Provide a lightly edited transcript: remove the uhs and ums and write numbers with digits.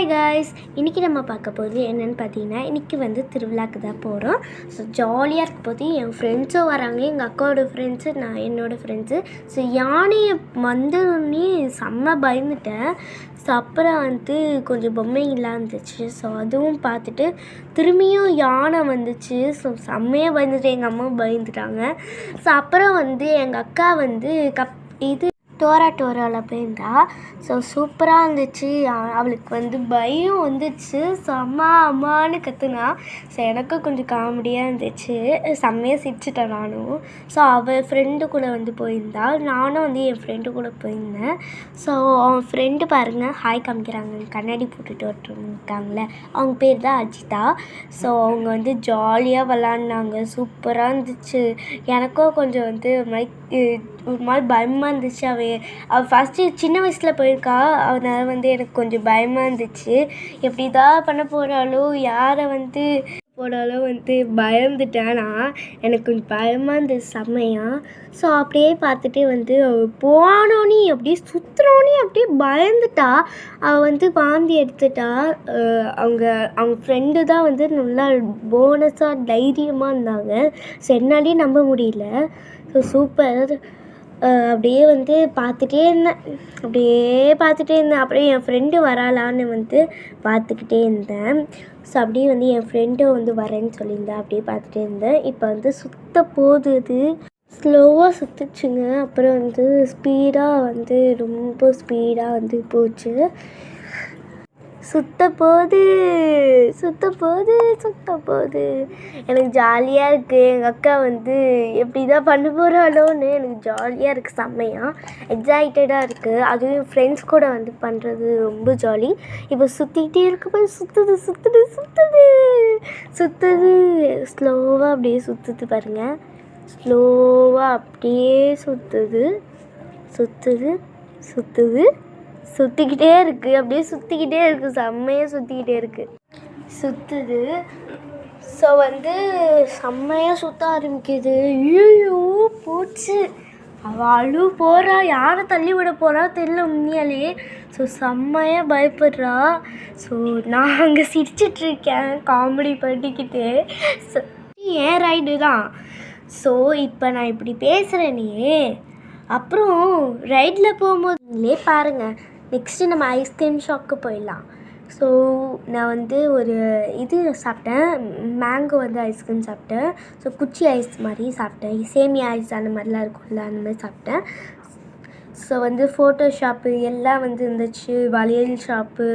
Hi guys, இன்றைக்கி நம்ம பார்க்க போகிறது என்னென்னு பார்த்தீங்கன்னா, இன்றைக்கி வந்து திருவிழாக்கு தான் போகிறோம். ஸோ ஜாலியாக இருக்க போது என் ஃப்ரெண்ட்ஸும் வராங்க, எங்கள் அக்காவோட ஃப்ரெண்ட்ஸு, நான் என்னோடய ஃப்ரெண்ட்ஸு. ஸோ யானையை வந்தோடனே செம்ம பயந்துட்டேன். ஸோ அப்புறம் வந்து கொஞ்சம் பொம்மைங்களாம் இருந்துச்சு. ஸோ அதுவும் பார்த்துட்டு திரும்பியும் யானை வந்துச்சு. ஸோ செம்மையாக பயந்துட்டு எங்கள் அம்மாவும் பயந்துட்டாங்க. ஸோ அப்புறம் வந்து எங்கள் அக்கா வந்து டோராவில் போயிருந்தா. ஸோ சூப்பராக இருந்துச்சு. அவளுக்கு வந்து பயம் வந்துச்சு. ஸோ அம்மா அம்மான்னு கற்றுனா. ஸோ எனக்கும் கொஞ்சம் காமெடியாக இருந்துச்சு. செம்மையாக சிரிச்சிட்டேன் நானும். ஸோ அவள் ஃப்ரெண்டு கூட வந்து போயிருந்தா. நானும் வந்து என் ஃப்ரெண்டு கூட போயிருந்தேன். ஸோ அவன் ஃப்ரெண்டு பாருங்கள், ஹாய் காமிக்கிறாங்க, கண்ணாடி போட்டுட்டு இருக்காங்களே, அவங்க பேர் தான் அஜிதா. ஸோ அவங்க வந்து ஜாலியாக விளாட்னாங்க, சூப்பராக இருந்துச்சு. எனக்கும் கொஞ்சம் வந்து ஒரு மாதிரி பயமாக இருந்துச்சு. அவள் ஃபஸ்ட்டு சின்ன வயசில் போயிருக்கா, அதனால் வந்து எனக்கு கொஞ்சம் பயமாக இருந்துச்சு. எப்படி தான் பண்ண போகிறாளோ, யாரை வந்து போனாலோ வந்து பயந்துட்டேன் நான். எனக்கு கொஞ்சம் பயமாக இருந்தது செம்மையாக. ஸோ அப்படியே பார்த்துட்டு வந்து அவள் போனோன்னே அப்படியே சுற்றுனோன்னே அப்படியே பயந்துட்டா. அவள் வந்து வாந்தி எடுத்துட்டா. அவங்க ஃப்ரெண்டு தான் வந்து நல்லா போனஸாக தைரியமாக இருந்தாங்க. ஸோ என்னாலேயே நம்ப முடியல. So super. அப்படியே வந்து பார்த்துட்டே இருந்தேன். அப்புறம் என் ஃப்ரெண்டு வராளான்னு வந்து பார்த்துக்கிட்டே இருந்தேன். ஸோ அப்படியே வந்து என் ஃப்ரெண்டு வந்து வரேன்னு சொல்லியிருந்தேன். அப்படியே பார்த்துட்டே இருந்தேன். இப்போ வந்து சுத்த போகுது, ஸ்லோவாக சுற்றுச்சுங்க. அப்புறம் வந்து ஸ்பீடாக வந்து ரொம்ப ஸ்பீடாக வந்து போச்சு. சுத்த போகுது. எனக்கு ஜாலியாக இருக்குது. எங்கள் அக்கா வந்து எப்படி தான் பண்ண போகிறாளோன்னு எனக்கு ஜாலியாக இருக்குது, செம்மையாக எக்ஸைட்டடாக இருக்குது. அதுவும் என் ஃப்ரெண்ட்ஸ் கூட வந்து பண்ணுறது ரொம்ப ஜாலி. இப்போ சுற்றிக்கிட்டே இருக்கும்போது சுற்றுது ஸ்லோவாக அப்படியே சுற்றுது பாருங்கள். ஸ்லோவாக அப்படியே சுற்றிக்கிட்டே இருக்குது. அப்படியே சுற்றிக்கிட்டே இருக்குது, செம்மையாக சுற்றுது. ஸோ வந்து செம்மையாக சுற்ற ஆரம்பிக்குது. ஐயோ போச்சு, அவளும் போகிறா, யாரை தள்ளி விட போகிறா தெரியல உண்மையாலேயே. ஸோ செம்மையாக பயப்படுறா. ஸோ நான் அங்கே சிரிச்சிட்ருக்கேன் காமெடி பண்ணிக்கிட்டு. ஸோ ஏன் ரைடு தான். ஸோ இப்போ நான் இப்படி பேசுகிறேனே, அப்புறம் ரைடில் போகும்போதுலே பாருங்கள். நெக்ஸ்ட்டு நம்ம ஐஸ்கிரீம் ஷாப்புக்கு போயிடலாம். ஸோ நான் வந்து ஒரு இது சாப்பிட்டேன், மேங்கோ வந்து ஐஸ்கிரீம் சாப்பிட்டேன். ஸோ குச்சி ஐஸ் மாதிரி சாப்பிட்டேன், சேமியா ஐஸ் அந்த மாதிரிலாம் இருக்கும்ல, அந்த மாதிரி சாப்பிட்டேன். ஸோ வந்து ஃபோட்டோ ஷாப்பு எல்லாம் வந்து இருந்துச்சு, வளையல் ஷாப்பு,